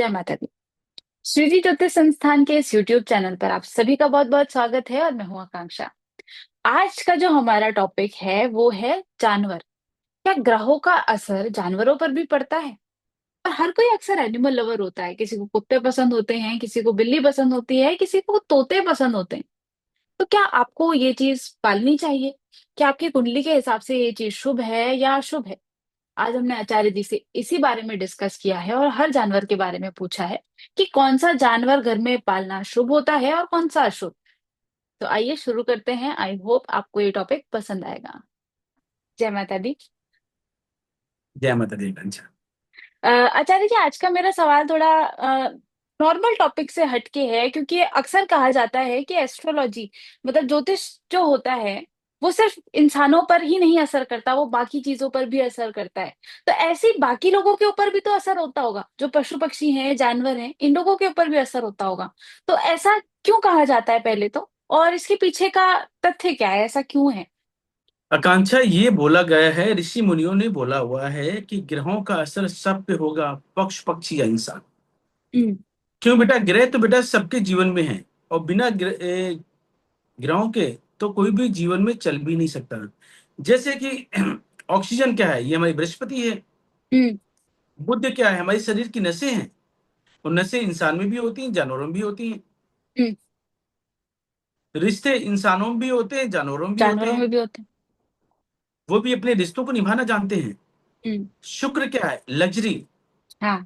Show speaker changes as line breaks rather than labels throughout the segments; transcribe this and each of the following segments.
जय माता दी। श्रीजी ज्योतिष संस्थान के इस यूट्यूब चैनल पर आप सभी का बहुत बहुत स्वागत है और मैं हूं आकांक्षा। आज का जो हमारा टॉपिक है वो है जानवर। क्या ग्रहों का असर जानवरों पर भी पड़ता है? और हर कोई अक्सर एनिमल लवर होता है। किसी को कुत्ते पसंद होते हैं, किसी को बिल्ली पसंद होती है, किसी को तोते पसंद होते हैं। तो क्या आपको ये चीज पालनी चाहिए? क्या आपकी कुंडली के हिसाब से ये चीज शुभ है या अशुभ है? आज हमने आचार्य जी से इसी बारे में डिस्कस किया है और हर जानवर के बारे में पूछा है कि कौन सा जानवर घर में पालना शुभ होता है और कौन सा अशुभ। तो आइए शुरू करते हैं। आई होप आपको ये टॉपिक पसंद आएगा। जय माता दी।
जय माता दी कंचा।
आचार्य जी, आज का मेरा सवाल थोड़ा नॉर्मल टॉपिक से हटके है, क्योंकि अक्सर कहा जाता है कि एस्ट्रोलॉजी मतलब ज्योतिष जो होता है वो सिर्फ इंसानों पर ही नहीं असर करता, वो बाकी चीजों पर भी असर करता है। तो ऐसे ही बाकी लोगों के ऊपर भी तो असर होता होगा, जो पशु पक्षी हैं, जानवर हैं, इन लोगों के ऊपर भी असर होता होगा। तो ऐसा क्यों कहा जाता है पहले तो, और इसके पीछे का तथ्य क्या है, ऐसा क्यों है?
आकांक्षा, ये बोला गया है, ऋषि मुनियों ने बोला हुआ है कि ग्रहों का असर सब पे होगा, पक्ष पक्षी या इंसान।
हम्म।
क्यों बेटा? ग्रह तो बेटा सबके जीवन में है, और बिना ग्रहों के तो कोई भी जीवन में चल भी नहीं सकता। जैसे कि ऑक्सीजन क्या है? ये हमारी बृहस्पति है।
हम्म।
बुद्ध क्या है? हमारी शरीर की नसें हैं। और नसें इंसान में भी होती हैं, जानवरों में भी होती हैं।
हम्म।
रिश्ते इंसानों में भी होते हैं, जानवरों में भी होते
जानवरों
हैं।
में भी होते
वो भी अपने रिश्तों को निभाना जानते हैं।
हैं। हम्म।
शुक्र क्या है? लग्जरी।
हाँ।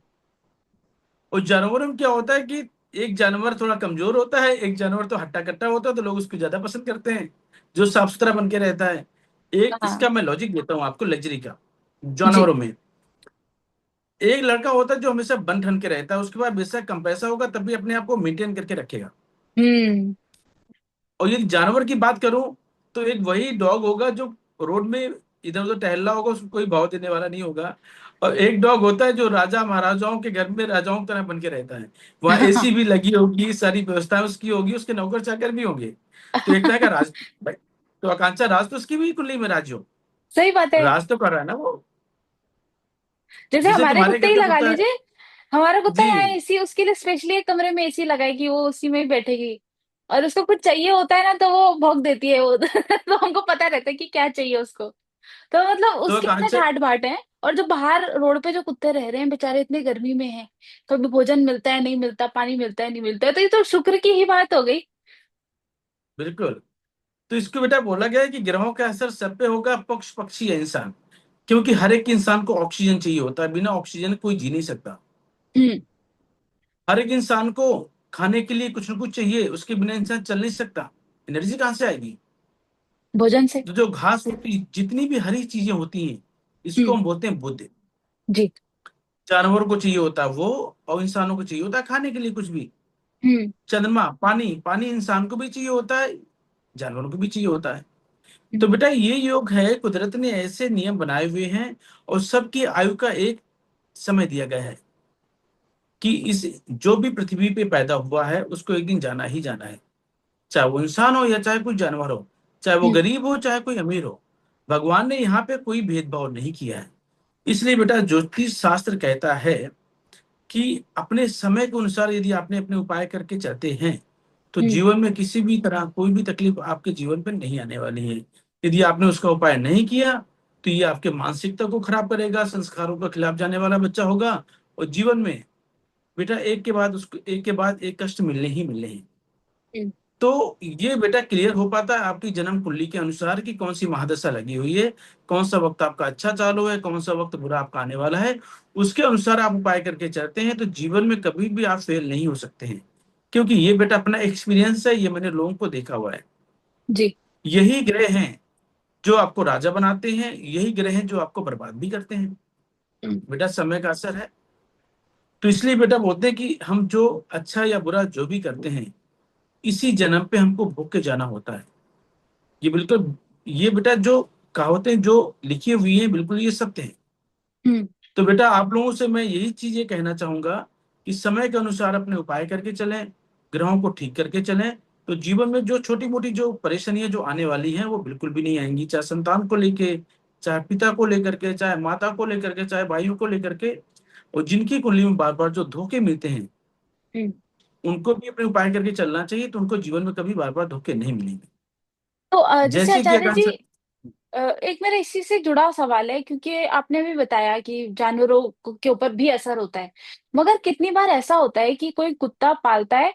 और जानवरों में क्या होता है कि एक जानवर थोड़ा कमजोर होता है, एक जानवर तो हट्टा कट्टा होता है, तो लोग उसको ज्यादा पसंद करते हैं, जो साफ सुथरा बन के रहता है। एक
हाँ
इसका मैं लॉजिक देता हूँ आपको लग्जरी का।
जी।
जानवरों में एक लड़का होता है जो हमेशा बन ठन के रहता है, उसके बाद बेशक कम पैसा होगा तब भी अपने आप को मेंटेन करके रखेगा।
हम्म।
और यदि जानवर की बात करूं, तो एक वही डॉग होगा जो रोड में इधर उधर टहल रहा होगा, उसको कोई भाव देने वाला नहीं होगा। और एक डॉग होता है जो राजा महाराजाओं के घर में राजाओं की तरह बन के रहता है। वहां एसी भी लगी होगी, सारी व्यवस्थाएं उसकी होगी, उसके नौकर चाकर भी होंगे। तो एक तरह का राज भाई। तो आकांक्षा, राज तो उसकी भी कुंडली में राज हो।
सही बात है।
राज तो कर रहा है ना वो।
जैसे
जैसे
हमारे
तुम्हारे
कुत्ते
घर
ही
का
लगा
कुत्ता है।
लीजिए। हमारा कुत्ता
जी।
यहाँ एसी, उसके लिए स्पेशली एक कमरे में एसी लगाएगी, वो उसी में ही बैठेगी। और उसको कुछ चाहिए होता है ना तो वो भौंक देती है वो तो हमको पता रहता है कि क्या चाहिए उसको। तो मतलब
तो
उसके इतने
आकांक्षा,
ठाट बाट है। और जो बाहर रोड पे जो कुत्ते रह रहे हैं बेचारे, इतने गर्मी में हैं, कभी भोजन मिलता है नहीं मिलता, पानी मिलता है नहीं मिलता है, तो ये तो शुक्र की ही बात हो गई।
बिल्कुल। तो इसको बेटा बोला गया है कि ग्रहों का असर सब पे होगा, पक्ष पक्षी या इंसान। क्योंकि हर एक इंसान को ऑक्सीजन चाहिए होता है, बिना ऑक्सीजन कोई जी नहीं सकता।
हम्म।
हर एक इंसान को खाने के लिए कुछ ना कुछ चाहिए, उसके बिना इंसान चल नहीं सकता। एनर्जी कहाँ से आएगी?
भोजन से।
तो जो घास होती, जितनी भी हरी चीजें होती हैं, इसको
हम्म।
हम बोलते हैं बुद्ध।
जी।
जानवरों को चाहिए होता है वो, और इंसानों को चाहिए होता है खाने के लिए कुछ भी।
हम्म।
चंद्रमा, पानी, पानी इंसान को भी चाहिए होता है, जानवरों को भी चाहिए होता है। तो
हम्म।
बेटा ये योग है, कुदरत ने ऐसे नियम बनाए हुए हैं। और सबकी आयु का एक समय दिया गया है कि इस जो भी पृथ्वी पे पैदा हुआ है उसको एक दिन जाना ही जाना है। चाहे वो इंसान हो या चाहे कोई जानवर हो, चाहे वो
हम्म।
गरीब हो चाहे कोई अमीर हो। भगवान ने यहाँ पे कोई भेदभाव नहीं किया है। इसलिए बेटा ज्योतिष शास्त्र कहता है कि अपने समय के अनुसार यदि आपने अपने उपाय करके चलते हैं, तो
हम्म।
जीवन में किसी भी तरह कोई भी तकलीफ आपके जीवन पर नहीं आने वाली है। यदि आपने उसका उपाय नहीं किया, तो ये आपके मानसिकता को खराब करेगा, संस्कारों के खिलाफ जाने वाला बच्चा होगा। और जीवन में बेटा एक के बाद उसको एक के बाद एक कष्ट मिलने ही मिलने हैं।
हम्म।
तो ये बेटा क्लियर हो पाता है आपकी जन्म कुंडली के अनुसार कि कौन सी महादशा लगी हुई है, कौन सा वक्त आपका अच्छा चालू है, कौन सा वक्त बुरा आपका आने वाला है। उसके अनुसार आप उपाय करके चलते हैं तो जीवन में कभी भी आप फेल नहीं हो सकते हैं। क्योंकि ये बेटा अपना एक्सपीरियंस है, ये मैंने लोगों को देखा हुआ है।
जी।
यही ग्रह हैं जो आपको राजा बनाते हैं, यही ग्रह हैं जो आपको बर्बाद भी करते हैं।
हम्म।
बेटा समय का असर है। तो इसलिए बेटा बोलते हैं कि हम जो अच्छा या बुरा जो भी करते हैं, इसी जन्म पे हमको भोग के जाना होता है। ये बिल्कुल, ये बेटा जो कहावतें जो लिखी हुई हैं बिल्कुल ये सत्य है।
हम्म।
तो बेटा आप लोगों से मैं यही चीज ये कहना चाहूंगा कि समय के अनुसार अपने उपाय करके चलें, ग्रहों को ठीक करके चलें। तो जीवन में जो छोटी मोटी जो परेशानियां जो आने वाली हैं वो बिल्कुल भी नहीं आएंगी, चाहे संतान को लेके, चाहे पिता को लेकर के, चाहे माता को लेकर के, चाहे भाइयों को लेकर के। और जिनकी कुंडली में बार बार जो धोखे मिलते हैं,
हम्म।
उनको भी अपने उपाय करके चलना चाहिए, तो उनको जीवन में कभी बार बार धोखे नहीं मिलेंगे।
तो जैसे
जैसे कि
आचार्य जी,
आकांक्षा।
एक मेरा इसी से जुड़ा सवाल है, क्योंकि आपने भी बताया कि जानवरों के ऊपर भी असर होता है। मगर कितनी बार ऐसा होता है कि कोई कुत्ता पालता है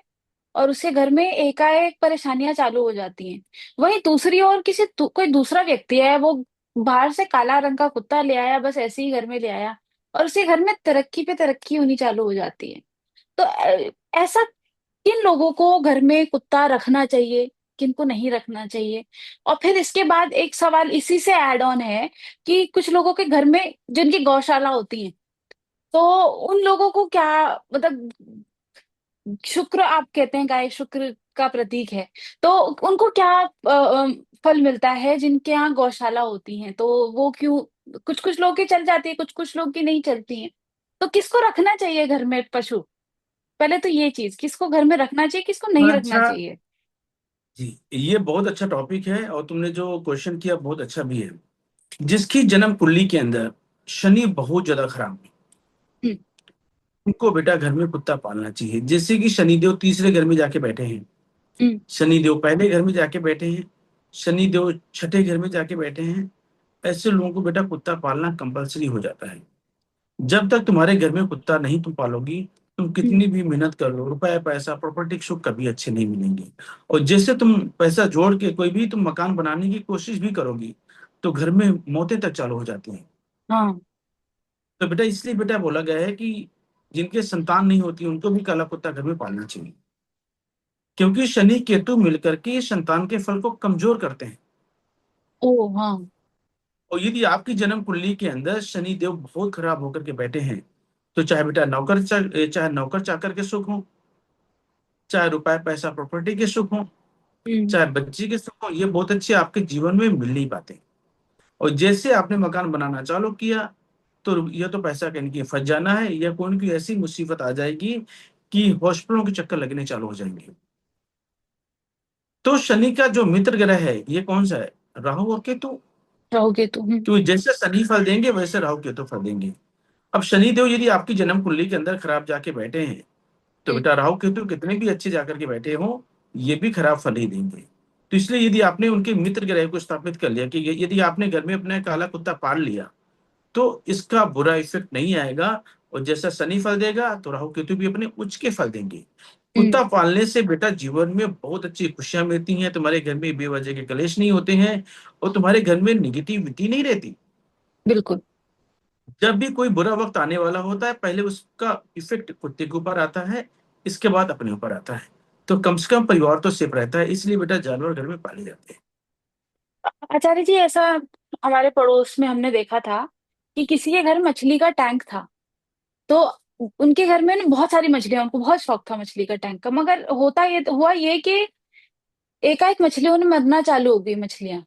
और उसके घर में एकाएक परेशानियां चालू हो जाती हैं। वहीं दूसरी ओर कोई दूसरा व्यक्ति है, वो बाहर से काला रंग का कुत्ता ले आया, बस ऐसे ही घर में ले आया, और उसके घर में तरक्की पे तरक्की होनी चालू हो जाती है। तो ऐसा किन लोगों को घर में कुत्ता रखना चाहिए, किनको नहीं रखना चाहिए? और फिर इसके बाद एक सवाल इसी से ऐड ऑन है कि कुछ लोगों के घर में जिनकी गौशाला होती है, तो उन लोगों को क्या, मतलब शुक्र आप कहते हैं, गाय शुक्र का प्रतीक है, तो उनको क्या फल मिलता है जिनके यहाँ गौशाला होती हैं? तो वो क्यों, कुछ कुछ लोग की चल जाती है, कुछ कुछ लोग की नहीं चलती हैं। तो किसको रखना चाहिए घर में पशु? पहले तो ये चीज, किसको घर में रखना चाहिए, किसको नहीं रखना
अच्छा
चाहिए?
जी, ये बहुत अच्छा टॉपिक है, और तुमने जो क्वेश्चन किया बहुत अच्छा भी है। जिसकी जन्म कुंडली के अंदर शनि बहुत ज्यादा खराब है,
हम्म।
उनको बेटा घर में कुत्ता पालना चाहिए। जैसे कि शनिदेव तीसरे घर में जाके बैठे हैं,
हम्म।
शनिदेव पहले घर में जाके बैठे हैं, शनिदेव छठे घर में जाके बैठे हैं, ऐसे लोगों को बेटा कुत्ता पालना कंपलसरी हो जाता है। जब तक तुम्हारे घर में कुत्ता नहीं तुम पालोगी, तुम
हम्म।
कितनी भी मेहनत कर लो, रुपया पैसा प्रॉपर्टी सुख कभी अच्छे नहीं मिलेंगे। और जैसे तुम पैसा जोड़ के कोई भी तुम मकान बनाने की कोशिश भी करोगी, तो घर में मौतें तक चालू हो जाती हैं।
हाँ।
तो बेटा इसलिए बेटा बोला गया है कि जिनके संतान नहीं होती उनको भी काला कुत्ता घर में पालना चाहिए, क्योंकि शनि केतु मिलकर के संतान के फल को कमजोर करते हैं।
ओ हाँ।
और यदि आपकी जन्म कुंडली के अंदर शनि देव बहुत खराब होकर के बैठे हैं, तो चाहे बेटा चाहे नौकर चाकर के सुख हो, चाहे रुपए पैसा प्रॉपर्टी के सुख हो,
हम्म।
चाहे बच्ची के सुख हो, ये बहुत अच्छे आपके जीवन में मिल नहीं पाते। और जैसे आपने मकान बनाना चालू किया, तो यह तो पैसा कहीं कि फंस जाना है, या कोई की ऐसी मुसीबत आ जाएगी कि हॉस्पिटलों के चक्कर लगने चालू हो जाएंगे। तो शनि का जो मित्र ग्रह है ये कौन सा है? राहु और केतु।
रहोगे तो।
तो जैसे शनि फल देंगे वैसे राहु केतु फल देंगे। अब शनि देव यदि आपकी जन्म कुंडली के अंदर खराब जाके बैठे हैं, तो
हम्म।
बेटा राहु केतु कितने भी अच्छे जाकर के बैठे हो, ये भी खराब फल ही देंगे। तो इसलिए यदि आपने उनके मित्र ग्रह को स्थापित कर लिया कि यदि आपने घर में अपना काला कुत्ता पाल लिया, तो इसका बुरा इफेक्ट नहीं आएगा। और जैसा शनि फल देगा, तो राहु केतु भी अपने उच्च के फल देंगे।
हम्म।
कुत्ता पालने से बेटा जीवन में बहुत अच्छी खुशियां मिलती हैं, तुम्हारे घर में बेवजह के कलेश नहीं होते हैं, और तुम्हारे घर में निगेटिविटी नहीं रहती।
बिल्कुल।
जब भी कोई बुरा वक्त आने वाला होता है, पहले उसका इफेक्ट कुत्ते के ऊपर आता है, इसके बाद अपने ऊपर आता है। तो कम से कम परिवार तो सेफ रहता है, इसलिए बेटा जानवर घर में पाले जाते हैं।
आचार्य जी, ऐसा हमारे पड़ोस में हमने देखा था कि किसी के घर मछली का टैंक था। तो उनके घर में ना बहुत सारी मछलियां, उनको बहुत शौक था मछली का टैंक का। मगर हुआ ये कि एकाएक मछलियों ने मरना चालू हो गई, मछलियां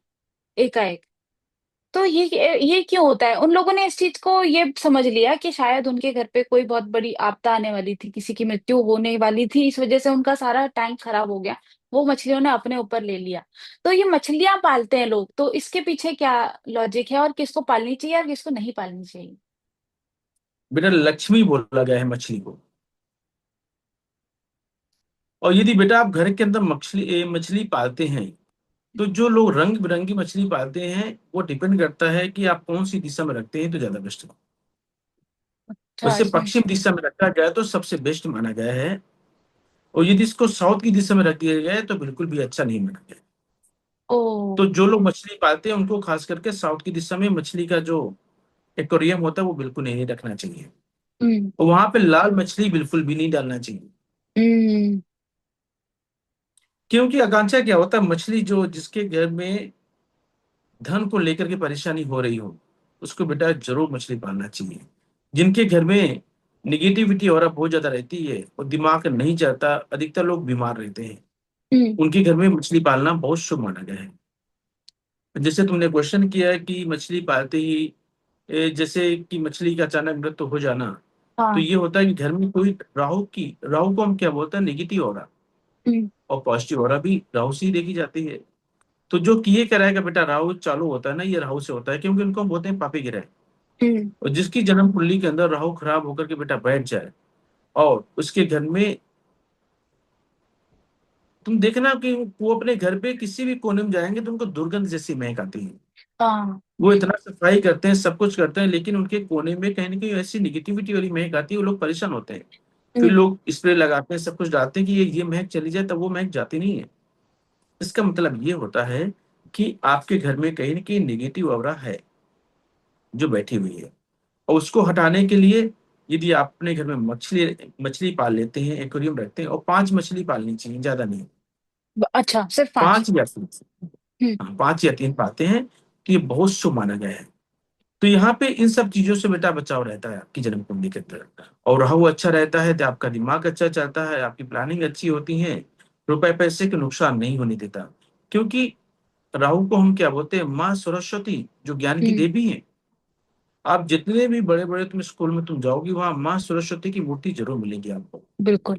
एकाएक। तो ये क्यों होता है? उन लोगों ने इस चीज को ये समझ लिया कि शायद उनके घर पे कोई बहुत बड़ी आपदा आने वाली थी, किसी की मृत्यु होने वाली थी, इस वजह से उनका सारा टैंक खराब हो गया। वो मछलियों ने अपने ऊपर ले लिया। तो ये मछलियां पालते हैं लोग, तो इसके पीछे क्या लॉजिक है, और किसको पालनी चाहिए और किसको नहीं पालनी चाहिए?
बेटा लक्ष्मी बोला गया है मछली को। और यदि बेटा आप घर के अंदर मछली पालते हैं, तो जो लोग रंग बिरंगी मछली पालते हैं, वो डिपेंड करता है कि आप कौन सी दिशा में रखते हैं तो ज्यादा बेस्ट है।
अच्छा,
वैसे
इसमें।
पश्चिम दिशा में रखा गया तो सबसे बेस्ट माना गया है। और यदि इसको साउथ की दिशा में रख दिया गया है, तो बिल्कुल भी अच्छा नहीं माना गया।
ओ।
तो जो लोग मछली पालते हैं उनको खास करके साउथ की दिशा में मछली का जो एक्वेरियम होता है वो बिल्कुल नहीं रखना चाहिए।
हम्म।
और वहां पे लाल मछली बिल्कुल भी नहीं डालना चाहिए।
हम्म।
क्योंकि आकांक्षा क्या होता है, मछली जो जिसके घर में धन को लेकर के परेशानी हो रही हो, उसको बेटा जरूर मछली पालना चाहिए। जिनके घर में निगेटिविटी और बहुत ज्यादा रहती है और दिमाग नहीं चलता, अधिकतर लोग बीमार रहते हैं,
हम्म।
उनके घर में मछली पालना बहुत शुभ माना गया है। जैसे तुमने क्वेश्चन किया है कि मछली पालते ही जैसे कि मछली का अचानक मृत्यु हो जाना, तो
हाँ।
ये होता है कि घर में कोई राहु को हम क्या बोलते हैं, नेगेटिव ऑरा।
हम्म।
और पॉजिटिव ऑरा भी राहु से ही देखी जाती है। तो जो किए कराएगा बेटा राहु चालू होता है ना, ये राहु से होता है, क्योंकि उनको हम बोलते हैं पापी ग्रह।
हम्म।
और जिसकी जन्म कुंडली के अंदर राहु खराब होकर के बेटा बैठ जाए, और उसके घर में तुम देखना कि वो अपने घर पे किसी भी कोने में जाएंगे तो उनको दुर्गंध जैसी महक आती है।
हाँ।
वो इतना सफाई करते हैं, सब कुछ करते हैं, लेकिन उनके कोने में कहीं ना कहीं ऐसी निगेटिविटी वाली महक आती है, वो लोग परेशान होते हैं। फिर
हम्म।
लोग स्प्रे लगाते हैं, सब कुछ डालते हैं कि ये महक चली जाए, तब वो महक जाती नहीं है। इसका मतलब ये होता है कि आपके घर में कहीं ना कहीं निगेटिव ऑरा है जो बैठी हुई है। और उसको हटाने के लिए यदि आप अपने घर में मछली मछली पाल लेते हैं, एक्वेरियम रखते हैं, और 5 मछली पालनी चाहिए, ज्यादा नहीं।
अच्छा, सिर्फ 5?
5 या 3।
हम्म।
हाँ, 5 या 3 पाते हैं तो ये बहुत शुभ माना गया है। तो यहाँ पे इन सब चीजों से बेटा बचाव रहता है आपकी जन्म कुंडली के अंदर। और राहु अच्छा रहता है तो आपका दिमाग अच्छा चलता है, आपकी प्लानिंग अच्छी होती है, रुपए पैसे के नुकसान नहीं होने देता। क्योंकि राहु को हम क्या बोलते हैं, माँ सरस्वती जो ज्ञान की
हम्म।
देवी है। आप जितने भी बड़े बड़े तुम स्कूल में तुम जाओगी, वहां माँ सरस्वती की मूर्ति जरूर मिलेगी आपको।
बिल्कुल।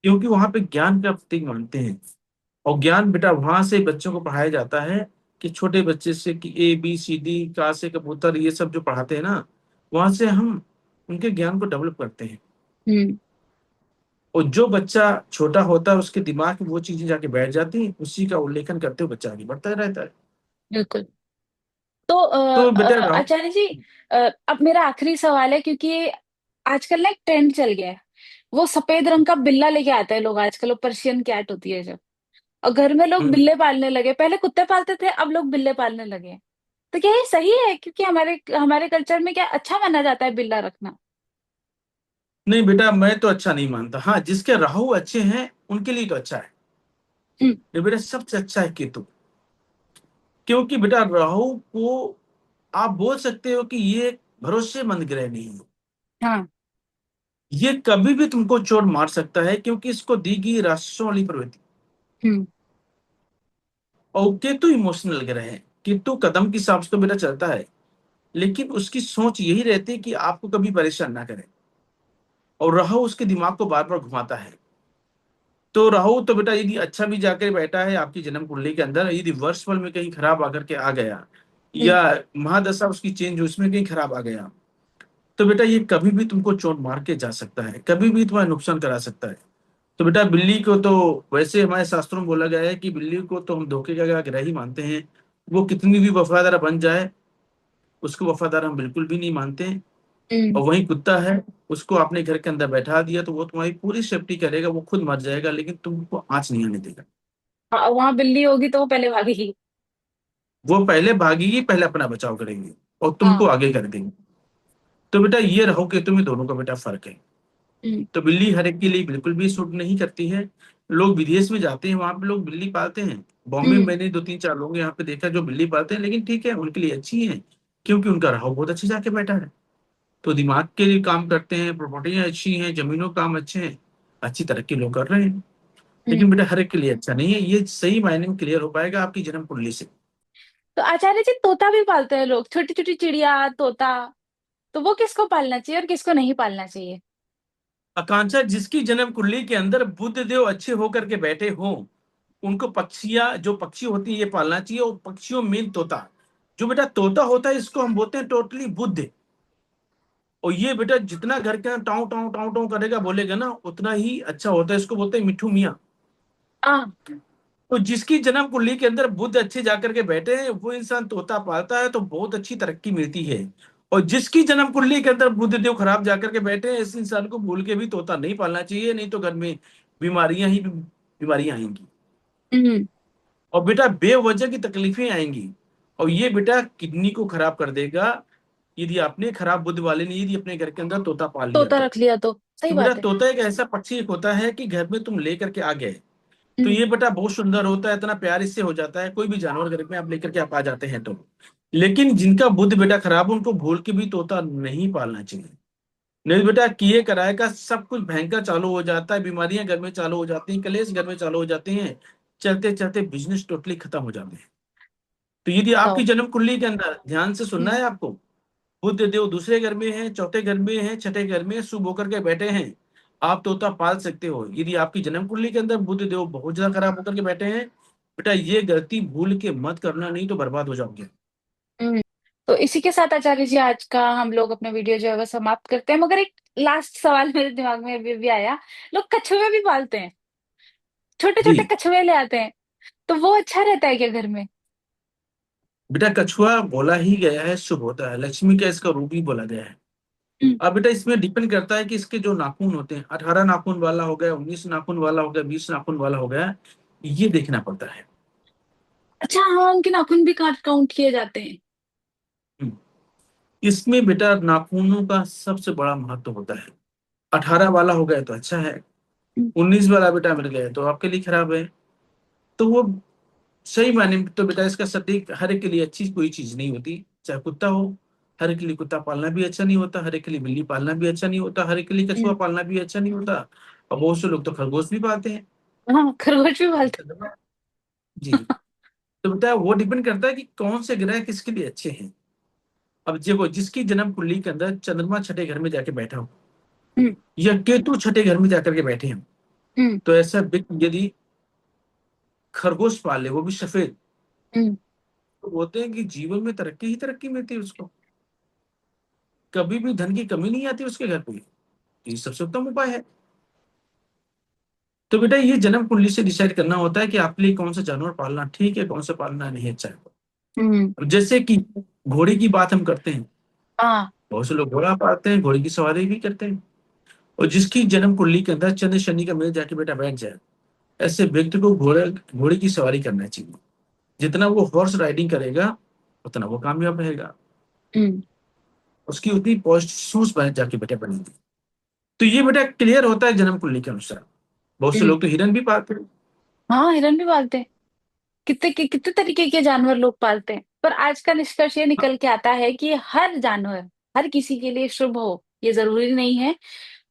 क्योंकि वहां पे ज्ञान का प्रतीक मानते हैं। और ज्ञान बेटा वहां से बच्चों को पढ़ाया जाता है, कि छोटे बच्चे से कि ABCD का से कबूतर ये सब जो पढ़ाते हैं ना, वहां से हम उनके ज्ञान को डेवलप करते हैं।
हम्म।
और जो बच्चा छोटा होता है उसके दिमाग में वो चीजें जाके बैठ जाती हैं, उसी का उल्लेखन करते हुए बच्चा आगे बढ़ता रहता है।
बिल्कुल। तो
तो बेटा राहु।
आचार्य जी, अब मेरा आखिरी सवाल है, क्योंकि आजकल ना एक ट्रेंड चल गया है। वो सफेद रंग का बिल्ला लेके आते हैं लोग आजकल, वो पर्शियन कैट होती है जब। और घर में लोग
हम्म,
बिल्ले पालने लगे, पहले कुत्ते पालते थे, अब लोग बिल्ले पालने लगे हैं। तो क्या ये सही है? क्योंकि हमारे हमारे कल्चर में क्या अच्छा माना जाता है बिल्ला रखना?
नहीं बेटा, मैं तो अच्छा नहीं मानता। हाँ, जिसके राहु अच्छे हैं उनके लिए तो अच्छा है।
हम्म।
ये बेटा सबसे अच्छा है केतु। क्योंकि बेटा राहु को आप बोल सकते हो कि ये एक भरोसेमंद ग्रह नहीं है।
हाँ।
ये कभी भी तुमको चोट मार सकता है, क्योंकि इसको दी गई राक्षसों वाली प्रवृत्ति।
हम्म।
और केतु इमोशनल ग्रह है। केतु कदम के हिसाब से तो बेटा चलता है, लेकिन उसकी सोच यही रहती है कि आपको कभी परेशान ना करे। और राहु उसके दिमाग को बार बार घुमाता है। तो राहु तो बेटा यदि अच्छा भी जाकर बैठा है आपकी जन्म कुंडली के अंदर, यदि वर्ष फल में कहीं खराब आकर के आ गया,
हम्म।
या महादशा उसकी चेंज उसमें कहीं खराब आ गया, तो बेटा ये कभी भी तुमको चोट मार के जा सकता है, कभी भी तुम्हारा नुकसान करा सकता है। तो बेटा बिल्ली को तो वैसे हमारे शास्त्रों में बोला गया है कि बिल्ली को तो हम धोखे का ग्रह ही मानते हैं। वो कितनी भी वफादार बन जाए, उसको वफादार हम बिल्कुल भी नहीं मानते हैं।
हम्म।
और वही कुत्ता है, उसको आपने घर के अंदर बैठा दिया तो वो तुम्हारी पूरी सेफ्टी करेगा, वो खुद मर जाएगा लेकिन तुमको आंच नहीं आने देगा।
हाँ, वहां बिल्ली होगी तो वो पहले भागेगी।
वो पहले भागेगी, पहले अपना बचाव करेंगे, और तुमको
हाँ।
आगे कर देंगे। तो बेटा ये रहो कि तुम्हें दोनों का बेटा फर्क है।
हम्म।
तो बिल्ली हर एक के लिए बिल्कुल भी सूट नहीं करती है। लोग विदेश में जाते हैं, वहां पे लोग बिल्ली पालते हैं। बॉम्बे में
हम्म।
मैंने 2 3 4 लोग यहाँ पे देखा जो बिल्ली पालते हैं, लेकिन ठीक है उनके लिए अच्छी है। क्योंकि उनका राहु बहुत अच्छे जाके बैठा है। तो दिमाग के लिए काम करते हैं, प्रॉपर्टियां अच्छी हैं, जमीनों का काम अच्छे हैं, अच्छी तरक्की लोग कर रहे हैं।
हम्म।
लेकिन बेटा हर एक के लिए अच्छा नहीं है, ये सही मायने में क्लियर हो पाएगा आपकी जन्म कुंडली से।
तो आचार्य जी, तोता भी पालते हैं लोग, छोटी छोटी चिड़िया, तोता। तो वो किसको पालना चाहिए और किसको नहीं पालना चाहिए?
आकांक्षा, जिसकी जन्म कुंडली के अंदर बुध देव अच्छे होकर के बैठे हों, उनको पक्षियां जो पक्षी होती है ये पालना चाहिए। और पक्षियों में तोता, जो बेटा तोता होता है इसको हम बोलते हैं टोटली बुद्ध। और ये बेटा जितना घर के अंदर टाउ टाउ टाउ टाउ करेगा बोलेगा ना, उतना ही अच्छा होता है, इसको बोलते हैं मिठू मियाँ।
हाँ।
तो जिसकी जन्म कुंडली के अंदर बुध अच्छे जाकर के बैठे हैं, वो इंसान तोता पालता है तो बहुत अच्छी तरक्की मिलती है। और जिसकी जन्म कुंडली के अंदर बुध देव खराब जाकर के बैठे हैं, इस इंसान को भूल के भी तोता नहीं पालना चाहिए, नहीं तो घर में बीमारियां ही बीमारियां आएंगी।
हम्म।
और बेटा बेवजह की तकलीफें आएंगी। और ये बेटा किडनी को खराब कर देगा, यदि आपने खराब बुद्ध वाले ने यदि अपने घर के अंदर तोता पाल लिया
तोता
तो।
रख लिया तो सही
तो बेटा
बात है।
तोता एक ऐसा पक्षी एक होता है कि घर में तुम लेकर के आ गए, तो
हम्म।
ये बेटा बहुत सुंदर होता है, इतना प्यार इससे हो जाता है, कोई भी जानवर घर में आप लेकर के आप आ जाते हैं तो। लेकिन जिनका बुद्ध बेटा खराब है, उनको भूल के भी तोता नहीं पालना चाहिए। नहीं तो बेटा किए कराए का सब कुछ भयंकर चालू हो जाता है, बीमारियां घर में चालू हो जाती हैं, कलेश घर में चालू हो जाते हैं, चलते चलते बिजनेस टोटली खत्म हो जाते हैं। तो यदि आपकी
बताओ।
जन्म कुंडली के अंदर ध्यान से सुनना
हम्म।
है आपको, बुध देव दूसरे घर में है, चौथे घर में है, छठे घर में शुभ होकर के बैठे हैं, आप तोता पाल सकते हो। यदि आपकी जन्म कुंडली के अंदर बुध देव बहुत ज्यादा खराब होकर के बैठे हैं, बेटा ये गलती भूल के मत करना, नहीं तो बर्बाद हो जाओगे।
हम्म। तो इसी के साथ आचार्य जी आज का हम लोग अपना वीडियो जो है वो समाप्त करते हैं, मगर एक लास्ट सवाल मेरे दिमाग में अभी भी आया। लोग कछुए भी पालते हैं, छोटे
जी
छोटे कछुए ले आते हैं, तो वो अच्छा रहता है क्या घर में?
बेटा, कछुआ बोला ही गया है शुभ होता है, लक्ष्मी का इसका रूप ही बोला गया है।
हम्म।
अब बेटा इसमें डिपेंड करता है कि इसके जो नाखून होते हैं, 18 नाखून वाला हो गया, 19 नाखून वाला हो गया, 20 नाखून वाला हो गया, ये देखना पड़ता है।
अच्छा, हाँ, उनके नाखून भी काट काउंट किए जाते हैं।
हम्म। इसमें बेटा नाखूनों का सबसे बड़ा महत्व होता है। 18 वाला हो गया तो अच्छा है,
हम्म।
19 वाला बेटा मिल गया तो आपके लिए खराब है। तो वो सही मायने में तो बेटा इसका सटीक हर एक के लिए अच्छी कोई चीज नहीं होती। चाहे कुत्ता हो, हर एक के लिए कुत्ता पालना भी अच्छा नहीं होता, हर एक के लिए बिल्ली पालना भी अच्छा नहीं होता, हर एक के लिए कछुआ
हम्म।
पालना भी अच्छा नहीं होता। और बहुत से लोग तो खरगोश भी पालते हैं।
हाँ, खरगोश भी पालते
जी। तो बेटा वो डिपेंड करता है कि कौन से ग्रह किसके लिए अच्छे हैं। अब देखो, जिसकी जन्म कुंडली के अंदर चंद्रमा छठे घर में जाके बैठा हो,
हैं। हम्म।
या केतु छठे घर में जाकर के बैठे हैं,
हम्म।
तो ऐसा व्यक्ति यदि खरगोश पाल ले, वो भी सफेद,
हम्म।
तो बोलते हैं कि जीवन में तरक्की ही तरक्की मिलती है उसको, कभी भी धन की कमी नहीं आती उसके घर पे। ये सबसे उत्तम उपाय है। तो बेटा ये जन्म कुंडली से डिसाइड करना होता है कि आपके लिए कौन सा जानवर पालना ठीक है, कौन सा पालना नहीं अच्छा है।
हम्म।
अब जैसे कि घोड़े की बात हम करते हैं,
हाँ।
बहुत से लोग घोड़ा पालते हैं, घोड़े की सवारी भी करते हैं। और जिसकी जन्म कुंडली के अंदर चंद्र शनि का मेल जाके बेटा बैठ जाए, ऐसे व्यक्ति को घोड़े घोड़े की सवारी करना चाहिए। जितना वो हॉर्स राइडिंग करेगा उतना वो कामयाब रहेगा,
हम्म।
उसकी उतनी पॉजिटिव सोच बन जाके बेटा बनेगी। तो ये बेटा क्लियर होता है जन्म कुंडली के अनुसार। बहुत से
हम्म।
लोग तो हिरन भी पालते हैं।
हाँ, हिरन भी पालते हैं। कितने तरीके के जानवर लोग पालते हैं, पर आज का निष्कर्ष ये निकल के आता है कि हर जानवर हर किसी के लिए शुभ हो ये जरूरी नहीं है।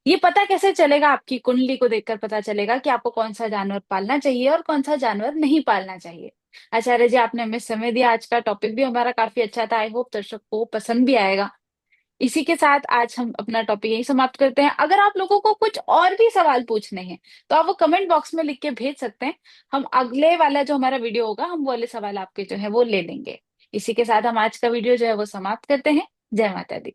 ये पता कैसे चलेगा? आपकी कुंडली को देखकर पता चलेगा कि आपको कौन सा जानवर पालना चाहिए और कौन सा जानवर नहीं पालना चाहिए। आचार्य जी, आपने हमें समय दिया, आज का टॉपिक भी हमारा काफी अच्छा था। आई होप दर्शक को पसंद भी आएगा। इसी के साथ आज हम अपना टॉपिक यही समाप्त करते हैं। अगर आप लोगों को कुछ और भी सवाल पूछने हैं तो आप वो कमेंट बॉक्स में लिख के भेज सकते हैं। हम अगले वाला जो हमारा वीडियो होगा, हम वो वाले सवाल आपके जो है वो ले लेंगे। इसी के साथ हम आज का वीडियो जो है वो समाप्त करते हैं। जय माता दी।